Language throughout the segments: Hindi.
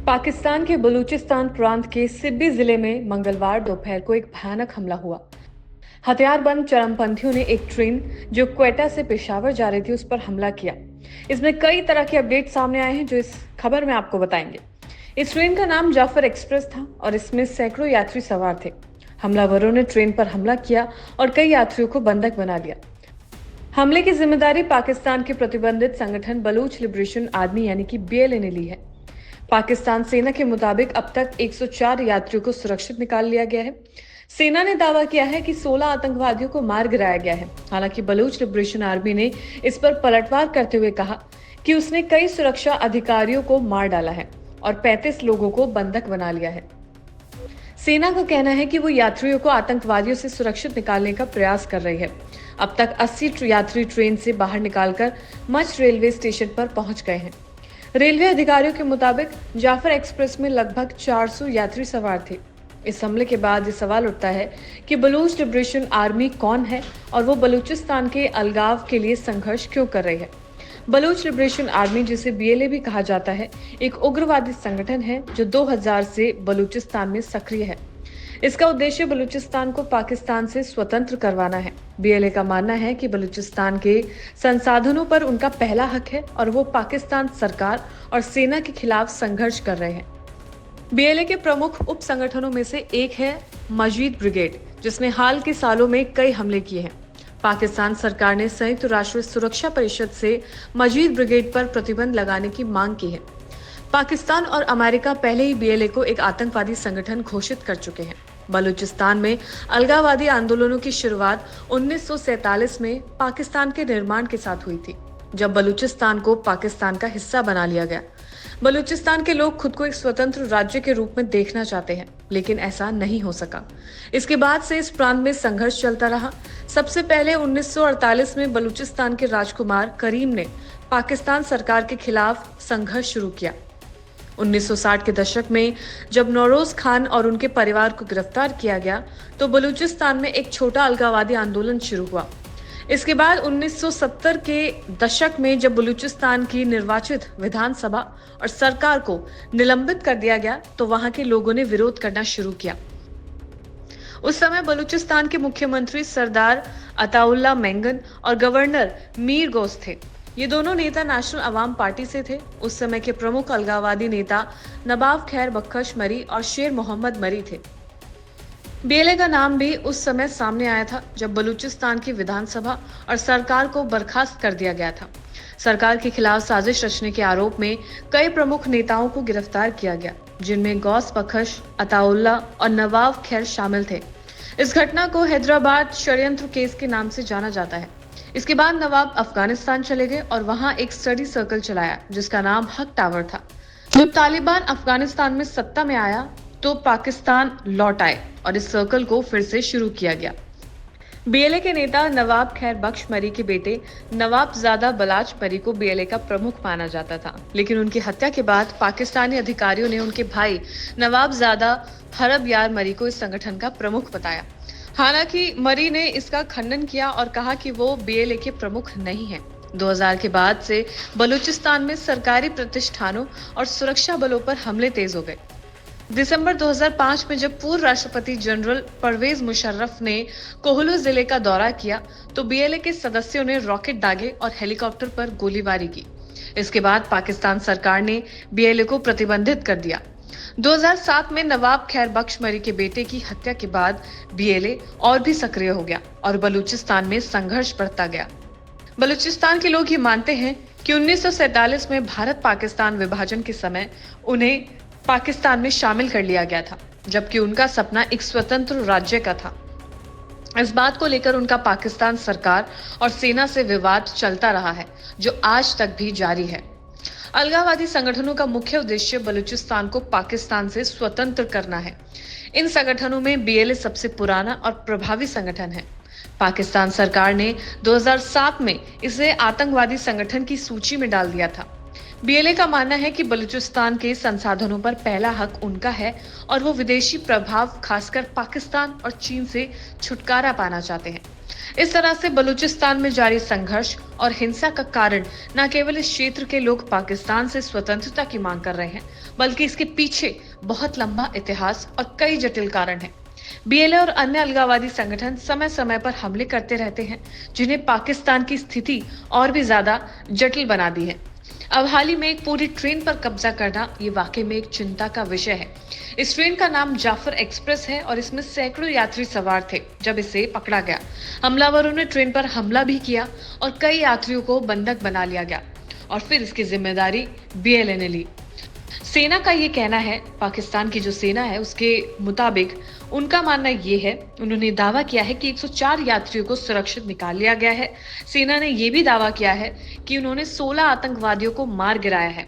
पाकिस्तान के बलूचिस्तान प्रांत के सिब्बी जिले में मंगलवार दोपहर को एक भयानक हमला हुआ। हथियारबंद चरमपंथियों ने एक ट्रेन जो क्वेटा से पेशावर जा रही थी उस पर हमला किया। इसमें कई तरह के अपडेट सामने आए हैं जो इस खबर में आपको बताएंगे। इस ट्रेन का नाम जाफर एक्सप्रेस था और इसमें सैकड़ों यात्री सवार थे। हमलावरों ने ट्रेन पर हमला किया और कई यात्रियों को बंधक बना लिया। हमले की जिम्मेदारी पाकिस्तान के प्रतिबंधित संगठन बलूच लिबरेशन आर्मी यानी कि बीएलए ने ली है। पाकिस्तान सेना के मुताबिक अब तक 104 यात्रियों को सुरक्षित निकाल लिया गया है। सेना ने दावा किया है कि 16 आतंकवादियों को मार गिराया गया है। हालांकि बलूच लिबरेशन आर्मी ने इस पर पलटवार करते हुए कहा कि उसने कई सुरक्षा अधिकारियों को मार डाला है और 35 लोगों को बंधक बना लिया है। सेना का कहना है कि वो यात्रियों को आतंकवादियों से सुरक्षित निकालने का प्रयास कर रही है। अब तक 80 यात्री ट्रेन से बाहर निकालकर मच रेलवे स्टेशन पर पहुंच गए हैं। रेलवे अधिकारियों के मुताबिक जाफर एक्सप्रेस में लगभग 400 यात्री सवार थे। इस हमले के बाद ये सवाल उठता है कि बलूच लिबरेशन आर्मी कौन है और वो बलूचिस्तान के अलगाव के लिए संघर्ष क्यों कर रही है। बलूच लिबरेशन आर्मी, जिसे बीएलए भी कहा जाता है, एक उग्रवादी संगठन है जो 2000 से बलूचिस्तान में सक्रिय है। इसका उद्देश्य बलूचिस्तान को पाकिस्तान से स्वतंत्र करवाना है। बीएलए का मानना है कि बलूचिस्तान के संसाधनों पर उनका पहला हक है और वो पाकिस्तान सरकार और सेना के खिलाफ संघर्ष कर रहे हैं। बीएलए के प्रमुख उप संगठनों में से एक है मजीद ब्रिगेड, जिसने हाल के सालों में कई हमले किए हैं। पाकिस्तान सरकार ने संयुक्त राष्ट्र सुरक्षा परिषद से मजीद ब्रिगेड पर प्रतिबंध लगाने की मांग की है। पाकिस्तान और अमेरिका पहले ही बीएलए को एक आतंकवादी संगठन घोषित कर चुके हैं। बलूचिस्तान में अलगाववादी आंदोलनों की शुरुआत 1947 में पाकिस्तान के निर्माण के साथ हुई थी, जब बलूचिस्तान को पाकिस्तान का हिस्सा बना लिया गया। बलूचिस्तान के लोग खुद को एक स्वतंत्र राज्य के रूप में देखना चाहते हैं, लेकिन ऐसा नहीं हो सका। इसके बाद से इस प्रांत में संघर्ष चलता रहा। सबसे पहले 1948 में बलूचिस्तान के राजकुमार करीम ने पाकिस्तान सरकार के खिलाफ संघर्ष शुरू किया। 1960 के दशक में जब नौरोज खान और उनके परिवार को गिरफ्तार किया गया तो बलूचिस्तान में एक छोटा अलगाववादी आंदोलन शुरू हुआ। इसके बाद 1970 के दशक में जब बलूचिस्तान की निर्वाचित विधानसभा और सरकार को निलंबित कर दिया गया तो वहां के लोगों ने विरोध करना शुरू किया। उस समय बलूचिस्तान के मुख्यमंत्री सरदार अताउल्ला मेंगन और गवर्नर मीर गौस थे। ये दोनों नेता नेशनल अवाम पार्टी से थे। उस समय के प्रमुख अलगाववादी नेता नवाब खैर बख्श मरी और शेर मोहम्मद मरी थे। बीएलए का नाम भी उस समय सामने आया था जब बलूचिस्तान की विधानसभा और सरकार को बर्खास्त कर दिया गया था। सरकार के खिलाफ साजिश रचने के आरोप में कई प्रमुख नेताओं को गिरफ्तार किया गया, जिनमें गौस बख्श, अताउल्ला और नवाब खैर शामिल थे। इस घटना को हैदराबाद षड्यंत्र केस के नाम से जाना जाता है। इसके बाद नवाब अफगानिस्तान चले गए और वहां एक स्टडी सर्कल चलाया जिसका नाम हक टावर था। जब तालिबान अफगानिस्तान में सत्ता में आया तो पाकिस्तान लौट आए और इस सर्कल को फिर से शुरू किया गया। बीएलए के नेता नवाब खैर बख्श मरी के बेटे नवाबजादा बलाच मरी को बीएलए का प्रमुख माना जाता था, लेकिन उनकी हत्या के बाद पाकिस्तानी अधिकारियों ने उनके भाई नवाबजादा हरब यार मरी को इस संगठन का प्रमुख बताया। हालांकि मरी ने इसका खंडन किया और कहा कि वो बीएलए के प्रमुख नहीं है। 2000 के बाद से बलूचिस्तान में सरकारी प्रतिष्ठानों और सुरक्षा बलों पर हमले तेज हो गए। दिसंबर 2005 में जब पूर्व राष्ट्रपति जनरल परवेज मुशर्रफ ने कोहलू जिले का दौरा किया तो बीएलए के सदस्यों ने रॉकेट दागे और हेलीकॉप्टर पर गोलीबारी की। इसके बाद पाकिस्तान सरकार ने बीएलए को प्रतिबंधित कर दिया। 2007 में नवाब खैर बख्श मरी के बेटे की हत्या के बाद बीएलए और भी सक्रिय हो गया और बलूचिस्तान में संघर्ष बढ़ता गया। बलूचिस्तान के लोग ये मानते हैं कि 1947 में भारत पाकिस्तान विभाजन के समय उन्हें पाकिस्तान में शामिल कर लिया गया था, जबकि उनका सपना एक स्वतंत्र राज्य का था। इस बात को लेकर उनका पाकिस्तान सरकार और सेना से विवाद चलता रहा है, जो आज तक भी जारी है। अलगाववादी संगठनों का मुख्य उद्देश्य बलूचिस्तान को पाकिस्तान से स्वतंत्र करना है। इन संगठनों में बीएलए सबसे पुराना और प्रभावी संगठन है। पाकिस्तान सरकार ने 2007 में इसे आतंकवादी संगठन की सूची में डाल दिया था। बीएलए का मानना है कि बलूचिस्तान के संसाधनों पर पहला हक उनका है और वो विदेशी प्रभाव, खासकर पाकिस्तान और चीन से छुटकारा पाना चाहते हैं। इस तरह से बलूचिस्तान में जारी संघर्ष और हिंसा का कारण न केवल इस क्षेत्र के लोग पाकिस्तान से स्वतंत्रता की मांग कर रहे हैं, बल्कि इसके पीछे बहुत लंबा इतिहास और कई जटिल कारण हैं। बीएलए और अन्य अलगाववादी संगठन समय समय पर हमले करते रहते हैं, जिन्हें पाकिस्तान की स्थिति और भी ज्यादा जटिल बना दी है। अब हाल ही में एक पूरी ट्रेन पर कब्जा करना ये वाकई में एक चिंता का विषय है। इस ट्रेन का नाम जाफर एक्सप्रेस है और इसमें सैकड़ों यात्री सवार थे जब इसे पकड़ा गया। हमलावरों ने ट्रेन पर हमला भी किया और कई यात्रियों को बंधक बना लिया गया और फिर इसकी जिम्मेदारी बीएलए ने ली। सेना का ये कहना है, पाकिस्तान की जो सेना है उसके मुताबिक उनका मानना ये है, उन्होंने दावा किया है कि 104 यात्रियों को सुरक्षित निकाल लिया गया है। सेना ने ये भी दावा किया है कि उन्होंने 16 आतंकवादियों को मार गिराया है।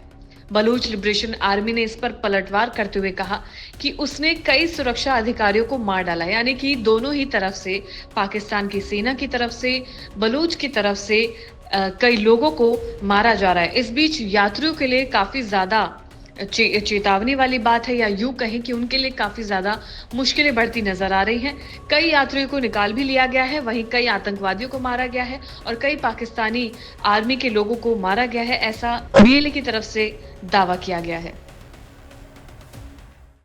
बलूच लिबरेशन आर्मी ने इस पर पलटवार करते हुए कहा कि उसने कई सुरक्षा अधिकारियों को मार डाला, यानी कि दोनों ही तरफ से, पाकिस्तान की सेना की तरफ से, बलूच की तरफ से कई लोगों को मारा जा रहा है। इस बीच यात्रियों के लिए काफी ज्यादा चेतावनी वाली बात है, या यूं कहें कि उनके लिए काफी ज्यादा मुश्किलें बढ़ती नजर आ रही हैं। कई यात्रियों को निकाल भी लिया गया है, वहीं कई आतंकवादियों को मारा गया है और कई पाकिस्तानी आर्मी के लोगों को मारा गया है, ऐसा बीएलए की तरफ से दावा किया गया है।